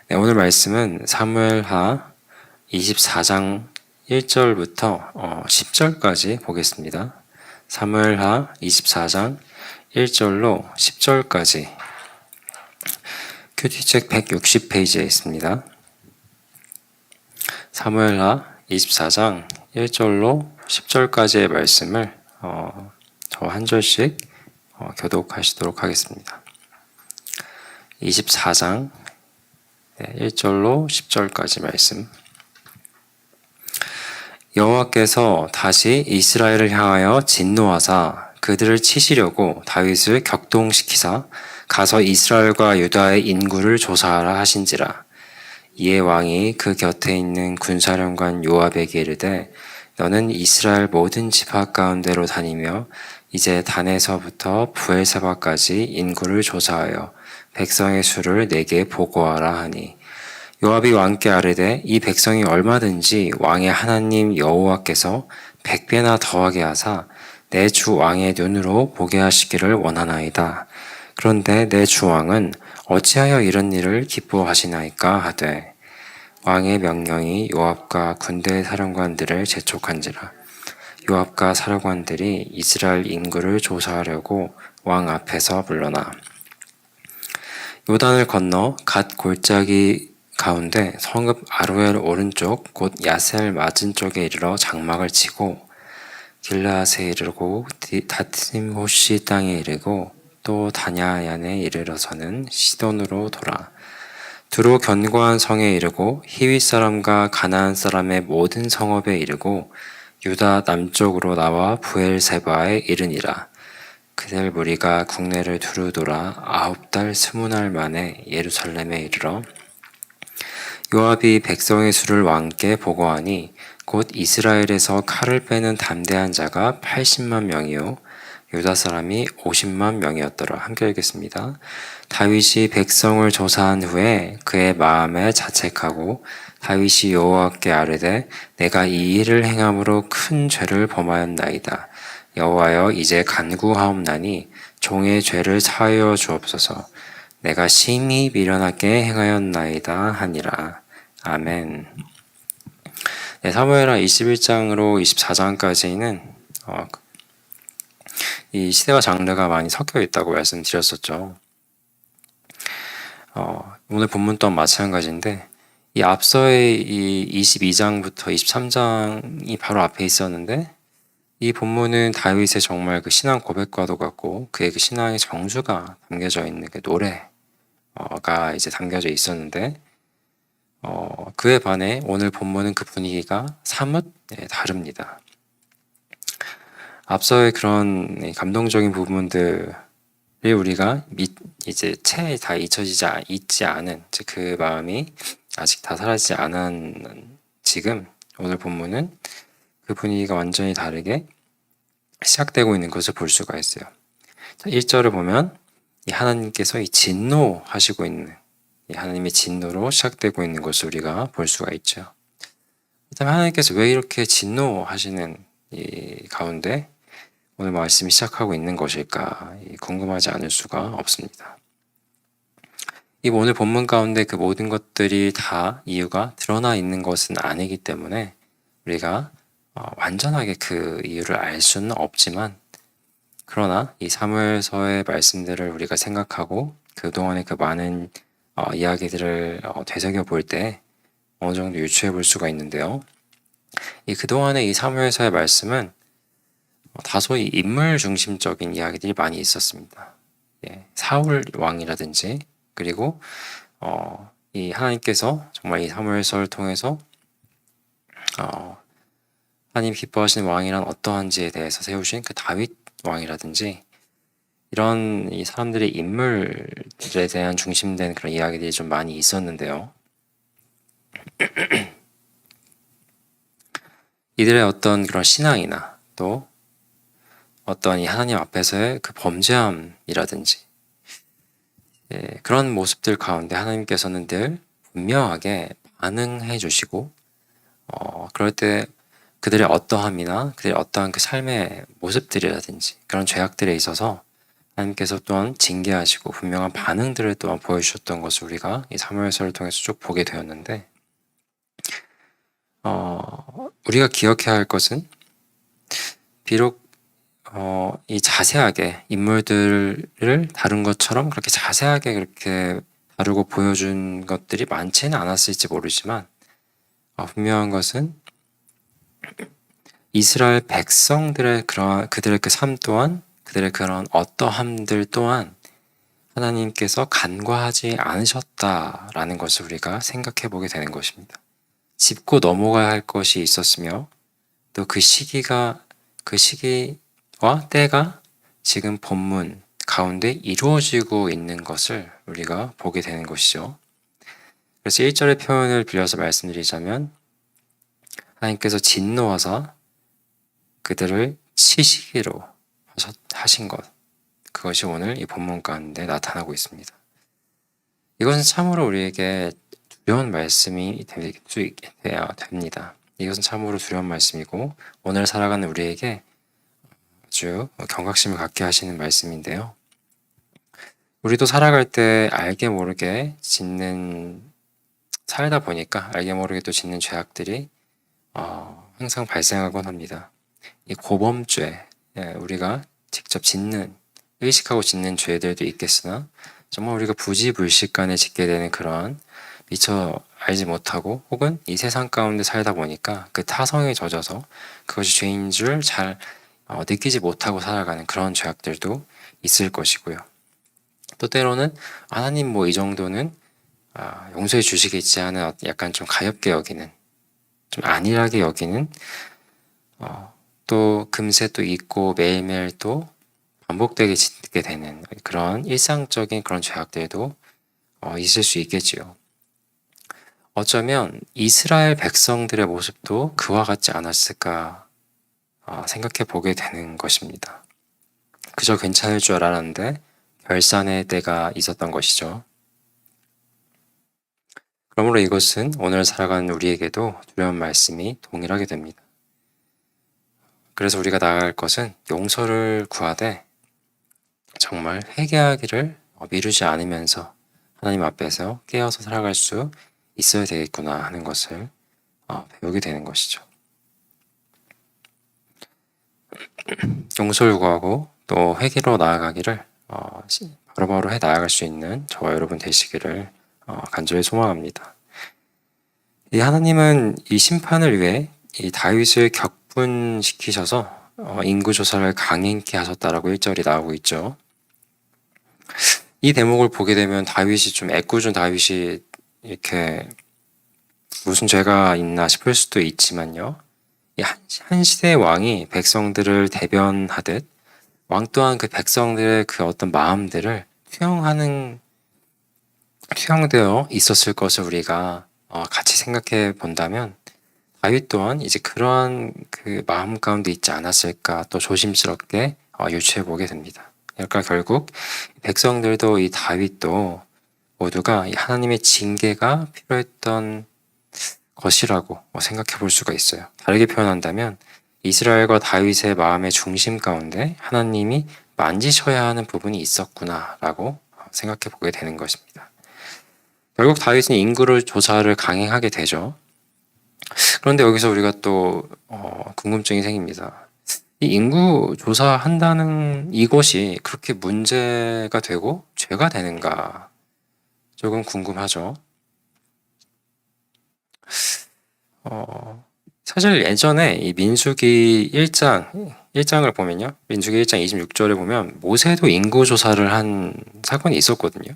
네, 오늘 말씀은 사무엘하 24장 1절부터 10절까지 보겠습니다. 사무엘하 24장 1절로 10절까지 큐티책 160페이지에 있습니다. 사무엘하 24장 1절로 10절까지의 말씀을 저 한 절씩 교독하시도록 하겠습니다. 24장 1절로 10절까지 말씀. 여호와께서 다시 이스라엘을 향하여 진노하사 그들을 치시려고 다윗을 격동시키사 가서 이스라엘과 유다의 인구를 조사하라 하신지라. 이에 왕이 그 곁에 있는 군사령관 요압에게 이르되 너는 이스라엘 모든 지파 가운데로 다니며 이제 단에서부터 부엘세바까지 인구를 조사하여 백성의 수를 내게 보고하라 하니 요압이 왕께 아뢰되 이 백성이 얼마든지 왕의 하나님 여호와께서 100배나 더하게 하사 내 주 왕의 눈으로 보게 하시기를 원하나이다. 그런데 내 주 왕은 어찌하여 이런 일을 기뻐하시나이까 하되 왕의 명령이 요압과 군대 사령관들을 재촉한지라. 요압과 사령관들이 이스라엘 인구를 조사하려고 왕 앞에서 물러나 요단을 건너 갓 골짜기 가운데 성읍 아로엘 오른쪽 곧 야셀 맞은 쪽에 이르러 장막을 치고 길라앗에 이르고 다팀호시 땅에 이르고 또 다냐얀에 이르러서는 시돈으로 돌아 두로 견고한 성에 이르고 히윗 사람과 가나안 사람의 모든 성읍에 이르고 유다 남쪽으로 나와 부엘세바에 이르니라. 그들 무리가 국내를 두루 돌아 9달 20날 만에 예루살렘에 이르러 요압이 백성의 수를 왕께 보고하니 곧 이스라엘에서 칼을 빼는 담대한 자가 80만 명이요 유다 사람이 50만 명이었더라. 함께 읽겠습니다. 다윗이 백성을 조사한 후에 그의 마음에 자책하고 다윗이 여호와께 아뢰되 내가 이 일을 행함으로 큰 죄를 범하였나이다. 여호와여 이제 간구하옵나니 종의 죄를 사하여 주옵소서. 내가 심히 미련하게 행하였나이다 하니라. 아멘. 네, 사무엘하 21장으로 24장까지는 이 시대와 장르가 많이 섞여 있다고 말씀드렸었죠. 오늘 본문 또한 마찬가지인데 이 앞서의 이 22장부터 23장이 바로 앞에 있었는데 이 본문은 다윗의 정말 그 신앙 고백과도 같고 그의 그 신앙의 정수가 담겨져 있는 그 노래가 이제 담겨져 있었는데 그에 반해 오늘 본문은 그 분위기가 사뭇 다릅니다. 앞서의 그런 감동적인 부분들을 우리가 이제 채 다 잊지 않은 그 마음이 아직 다 사라지지 않은 지금 오늘 본문은 그 분위기가 완전히 다르게 시작되고 있는 것을 볼 수가 있어요. 1절을 보면 이 하나님께서 이 진노하시고 있는 이 하나님의 진노로 시작되고 있는 것을 우리가 볼 수가 있죠. 그다음에 하나님께서 왜 이렇게 진노하시는 이 가운데 오늘 말씀이 시작하고 있는 것일까 궁금하지 않을 수가 없습니다. 이 오늘 본문 가운데 그 모든 것들이 다 이유가 드러나 있는 것은 아니기 때문에 우리가 완전하게 그 이유를 알 수는 없지만 그러나 이 사무엘서의 말씀들을 우리가 생각하고 그동안의 그 많은 이야기들을 되새겨 볼 때 어느 정도 유추해 볼 수가 있는데요. 이 그동안의 이 사무엘서의 말씀은 다소 이 인물 중심적인 이야기들이 많이 있었습니다. 사울 왕이라든지 그리고 이 하나님께서 정말 이 사무엘서를 통해서 하나님 기뻐하시는 왕이란 어떠한지에 대해서 세우신 그 다윗 왕이라든지 이런 이 사람들의 인물들에 대한 중심된 그런 이야기들이 좀 많이 있었는데요. 이들의 어떤 그런 신앙이나 또 어떤 이 하나님 앞에서의 그 범죄함이라든지 그런 모습들 가운데 하나님께서는 늘 분명하게 반응해 주시고 그럴 때 그들의 어떠함이나 그들의 어떠한 그 삶의 모습들이라든지 그런 죄악들에 있어서 하나님께서 또한 징계하시고 분명한 반응들을 또한 보여주셨던 것을 우리가 이 사무엘서를 통해서 쭉 보게 되었는데, 우리가 기억해야 할 것은 비록 이 자세하게 인물들을 다룬 것처럼 그렇게 자세하게 그렇게 다루고 보여준 것들이 많지는 않았을지 모르지만, 분명한 것은 이스라엘 백성들의 그들의 그 삶 또한, 그들의 그런 어떠함들 또한 하나님께서 간과하지 않으셨다라는 것을 우리가 생각해 보게 되는 것입니다. 짚고 넘어가야 할 것이 있었으며, 또 그 시기와 때가 지금 본문 가운데 이루어지고 있는 것을 우리가 보게 되는 것이죠. 그래서 1절의 표현을 빌려서 말씀드리자면, 하나님께서 진노하사 그들을 치시기로 하신 것, 그것이 오늘 이 본문 가운데 나타나고 있습니다. 이것은 참으로 우리에게 두려운 말씀이 될 수 있게 됩니다. 이것은 참으로 두려운 말씀이고, 오늘 살아가는 우리에게 아주 경각심을 갖게 하시는 말씀인데요. 우리도 살아갈 때 알게 모르게 살다 보니까 알게 모르게 또 짓는 죄악들이 항상 발생하곤 합니다. 이 고범죄, 우리가 직접 의식하고 짓는 죄들도 있겠으나, 정말 우리가 부지불식간에 짓게 되는 그런 미처 알지 못하고 혹은 이 세상 가운데 살다 보니까 그 타성에 젖어서 그것이 죄인 줄 잘 느끼지 못하고 살아가는 그런 죄악들도 있을 것이고요. 또 때로는 하나님 이 정도는 용서해 주시겠지 하는 약간 좀 가볍게 여기는, 좀 안일하게 여기는, 또 금세 또 잊고 매일매일 또 반복되게 짓게 되는 그런 일상적인 그런 죄악들도 있을 수 있겠지요. 어쩌면 이스라엘 백성들의 모습도 그와 같지 않았을까 생각해 보게 되는 것입니다. 그저 괜찮을 줄 알았는데 결산의 때가 있었던 것이죠. 그러므로 이것은 오늘 살아가는 우리에게도 두려운 말씀이 동일하게 됩니다. 그래서 우리가 나아갈 것은 용서를 구하되 정말 회개하기를 미루지 않으면서 하나님 앞에서 깨어서 살아갈 수 있어야 되겠구나 하는 것을 배우게 되는 것이죠. 용서를 구하고 또 회개로 나아가기를 바로바로 해 나아갈 수 있는 저와 여러분 되시기를 간절히 소망합니다. 이 하나님은 이 심판을 위해 이 다윗을 격분시키셔서 인구조사를 강행케 하셨다라고 1절이 나오고 있죠. 이 대목을 보게 되면 다윗이 좀 애꿎은 다윗이 이렇게 무슨 죄가 있나 싶을 수도 있지만요. 한 시대의 왕이 백성들을 대변하듯 왕 또한 그 백성들의 그 어떤 마음들을 투영되어 있었을 것을 우리가 같이 생각해 본다면, 다윗 또한 이제 그러한 그 마음 가운데 있지 않았을까 또 조심스럽게 유추해 보게 됩니다. 그러니까 결국 백성들도 이 다윗도 모두가 이 하나님의 징계가 필요했던 것이라고 생각해 볼 수가 있어요. 다르게 표현한다면 이스라엘과 다윗의 마음의 중심 가운데 하나님이 만지셔야 하는 부분이 있었구나라고 생각해 보게 되는 것입니다. 결국 다윗은 인구를 조사를 강행하게 되죠. 그런데 여기서 우리가 또 궁금증이 생깁니다. 이 인구 조사한다는 이것이 그렇게 문제가 되고 죄가 되는가? 조금 궁금하죠. 사실 예전에 이 민수기 1장을 보면요. 민수기 1장 26절에 보면 모세도 인구조사를 한 사건이 있었거든요.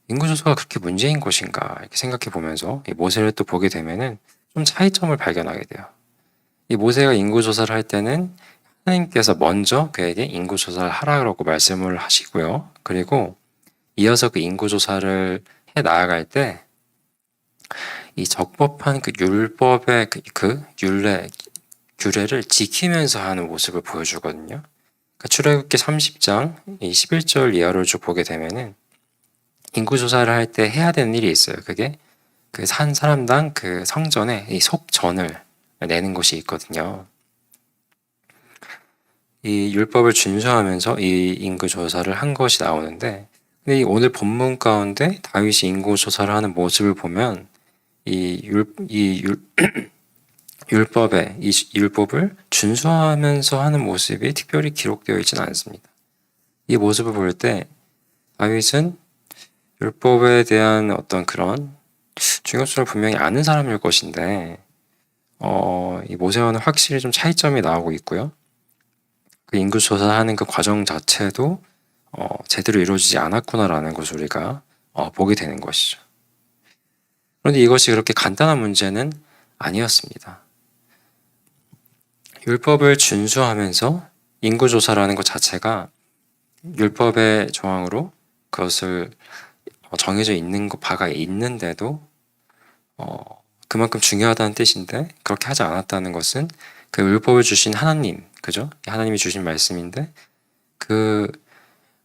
인구조사가 그렇게 문제인 것인가 이렇게 생각해 보면서 이 모세를 또 보게 되면은 좀 차이점을 발견하게 돼요. 이 모세가 인구조사를 할 때는 하나님께서 먼저 그에게 인구조사를 하라고 말씀을 하시고요. 그리고 이어서 그 인구조사를 해 나아갈 때 이 적법한 그 율법의 그 규례를 지키면서 하는 모습을 보여주거든요. 그러니까 출애굽기 30장 11절 이하를 쭉 보게 되면은 인구조사를 할 때 해야 되는 일이 있어요. 그게 그 한 사람당 그 성전에 이 속전을 내는 것이 있거든요. 이 율법을 준수하면서 이 인구 조사를 한 것이 나오는데, 근데 이 오늘 본문 가운데 다윗이 인구 조사를 하는 모습을 보면 이 율법을 준수하면서 하는 모습이 특별히 기록되어 있지는 않습니다. 이 모습을 볼 때 다윗은 율법에 대한 어떤 그런 중요성을 분명히 아는 사람일 것인데, 이 모세와는 확실히 좀 차이점이 나오고 있고요. 그 인구 조사하는 그 과정 자체도 제대로 이루어지지 않았구나라는 것을 우리가 보게 되는 것이죠. 그런데 이것이 그렇게 간단한 문제는 아니었습니다. 율법을 준수하면서 인구 조사라는 것 자체가 율법의 조항으로 그것을 정해져 있는 바가 있는데도 그만큼 중요하다는 뜻인데, 그렇게 하지 않았다는 것은 그 율법을 주신 하나님, 그죠? 하나님이 주신 말씀인데 그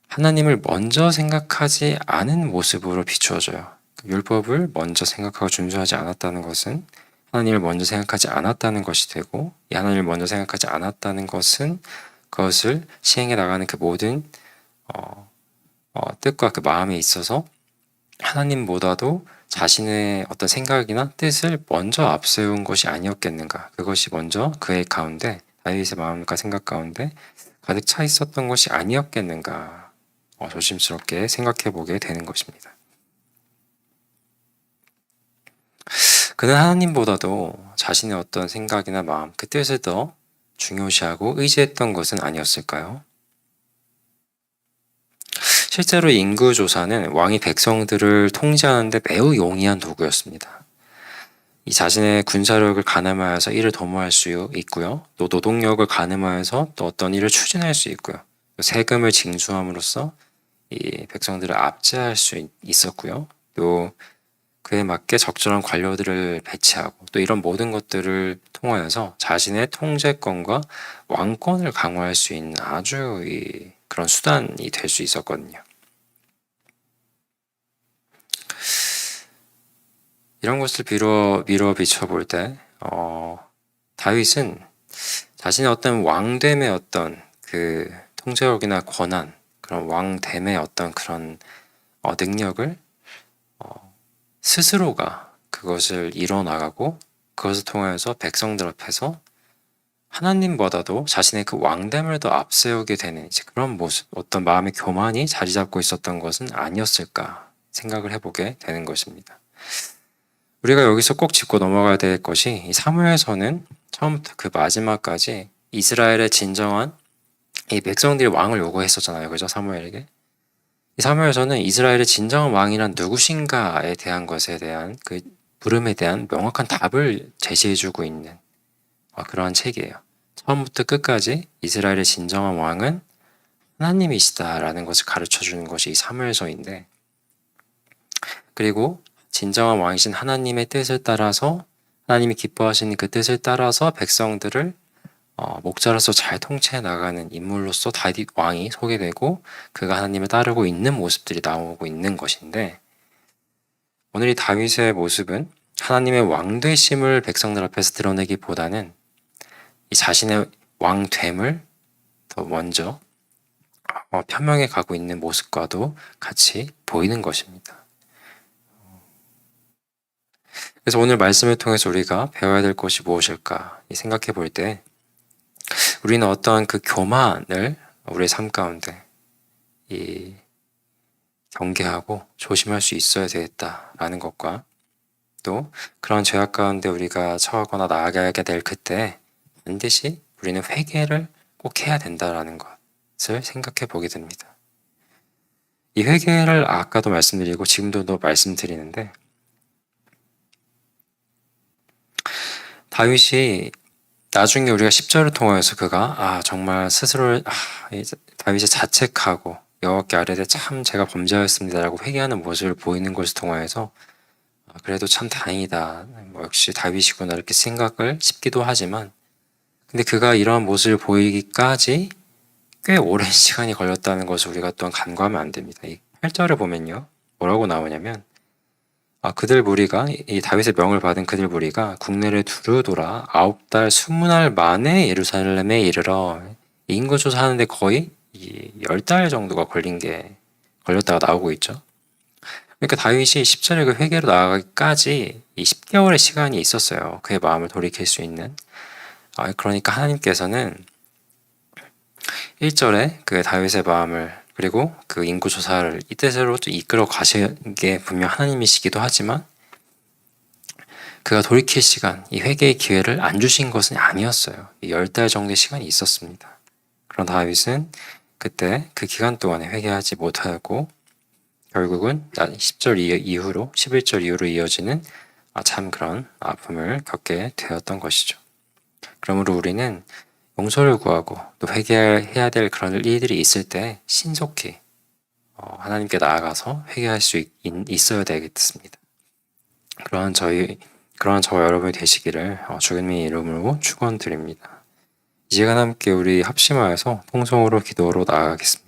하나님을 먼저 생각하지 않은 모습으로 비추어져요. 율법을 먼저 생각하고 준수하지 않았다는 것은 하나님을 먼저 생각하지 않았다는 것이 되고, 이 하나님을 먼저 생각하지 않았다는 것은 그것을 시행해 나가는 그 모든 뜻과 그 마음에 있어서 하나님보다도 자신의 어떤 생각이나 뜻을 먼저 앞세운 것이 아니었겠는가. 그것이 먼저 그의 가운데, 다윗의 마음과 생각 가운데 가득 차 있었던 것이 아니었겠는가. 조심스럽게 생각해 보게 되는 것입니다. 그는 하나님보다도 자신의 어떤 생각이나 마음, 그 뜻을 더 중요시하고 의지했던 것은 아니었을까요? 실제로 인구조사는 왕이 백성들을 통제하는데 매우 용이한 도구였습니다. 이 자신의 군사력을 가늠하여서 이를 도모할 수 있고요. 또 노동력을 가늠하여서 또 어떤 일을 추진할 수 있고요. 세금을 징수함으로써 이 백성들을 압제할 수 있었고요. 또 그에 맞게 적절한 관료들을 배치하고, 또 이런 모든 것들을 통하여서 자신의 통제권과 왕권을 강화할 수 있는 아주 그런 수단이 될 수 있었거든요. 이런 것을 미루어 비춰볼 때 다윗은 자신의 어떤 왕됨의 어떤 그 통제력이나 권한, 그런 왕됨의 어떤 그런 능력을 스스로가 그것을 이뤄나가고, 그것을 통하여서 백성들 앞에서 하나님보다도 자신의 그 왕됨을 더 앞세우게 되는 이제 그런 모습, 어떤 마음의 교만이 자리 잡고 있었던 것은 아니었을까 생각을 해보게 되는 것입니다. 우리가 여기서 꼭 짚고 넘어가야 될 것이, 이 사무엘서는 처음부터 그 마지막까지 이스라엘의 진정한 이 백성들이 왕을 요구했었잖아요. 그죠? 사무엘에게. 이 사무엘서는 이스라엘의 진정한 왕이란 누구신가에 대한 것에 대한 그 물음에 대한 명확한 답을 제시해주고 있는 그러한 책이에요. 처음부터 끝까지 이스라엘의 진정한 왕은 하나님이시다라는 것을 가르쳐주는 것이 이 사무엘서인데, 그리고 진정한 왕이신 하나님의 뜻을 따라서, 하나님이 기뻐하시는 그 뜻을 따라서 백성들을 목자로서 잘 통치해 나가는 인물로서 다윗 왕이 소개되고, 그가 하나님을 따르고 있는 모습들이 나오고 있는 것인데, 오늘 이 다윗의 모습은 하나님의 왕되심을 백성들 앞에서 드러내기보다는 이 자신의 왕됨을 더 먼저 표명해 가고 있는 모습과도 같이 보이는 것입니다. 그래서 오늘 말씀을 통해서 우리가 배워야 될 것이 무엇일까 생각해 볼 때, 우리는 어떠한 그 교만을 우리의 삶 가운데 경계하고 조심할 수 있어야 되겠다라는 것과, 또 그런 죄악 가운데 우리가 처하거나 나아가게 될 그때 반드시 우리는 회개를 꼭 해야 된다라는 것을 생각해 보게 됩니다. 이 회개를 아까도 말씀드리고 지금도 말씀드리는데, 다윗이 나중에 우리가 10절을 통하여서 그가 정말 스스로를 다윗이 자책하고 여호와께 아뢰되 참 제가 범죄하였습니다라고 회개하는 모습을 보이는 것을 통하여서 그래도 참 다행이다, 역시 다윗이구나 이렇게 생각을 싶기도 하지만, 근데 그가 이러한 모습을 보이기까지 꽤 오랜 시간이 걸렸다는 것을 우리가 또한 간과하면 안 됩니다. 이 8절을 보면요, 뭐라고 나오냐면 그들 무리가, 이 다윗의 명을 받은 그들 무리가 국내를 두루 돌아 9달 20날 만에 예루살렘에 이르러, 인구 조사하는데 거의 10달 정도가 걸렸다가 나오고 있죠. 그러니까 다윗이 십자를 그 회개로 나아가기까지 이 10개월의 시간이 있었어요. 그의 마음을 돌이킬 수 있는. 그러니까 하나님께서는 1절에 그 다윗의 마음을 그리고 그 인구 조사를 이 뜻으로 이끌어 가신 게 분명 하나님이시기도 하지만 그가 돌이킬 시간, 이 회개의 기회를 안 주신 것은 아니었어요. 10달 정도의 시간이 있었습니다. 그런 다윗은 그때 그 기간 동안에 회개하지 못하였고 결국은 10절 이후로 11절 이후로 이어지는 참 그런 아픔을 겪게 되었던 것이죠. 그러므로 우리는 용서를 구하고 또 회개해야 될 그런 일들이 있을 때 신속히 하나님께 나아가서 회개할 수 있어야 되겠습니다. 그러한 저와 여러분이 되시기를 주님의 이름으로 축원드립니다. 이 시간 함께 우리 합심하여서 통성으로 기도로 나아가겠습니다.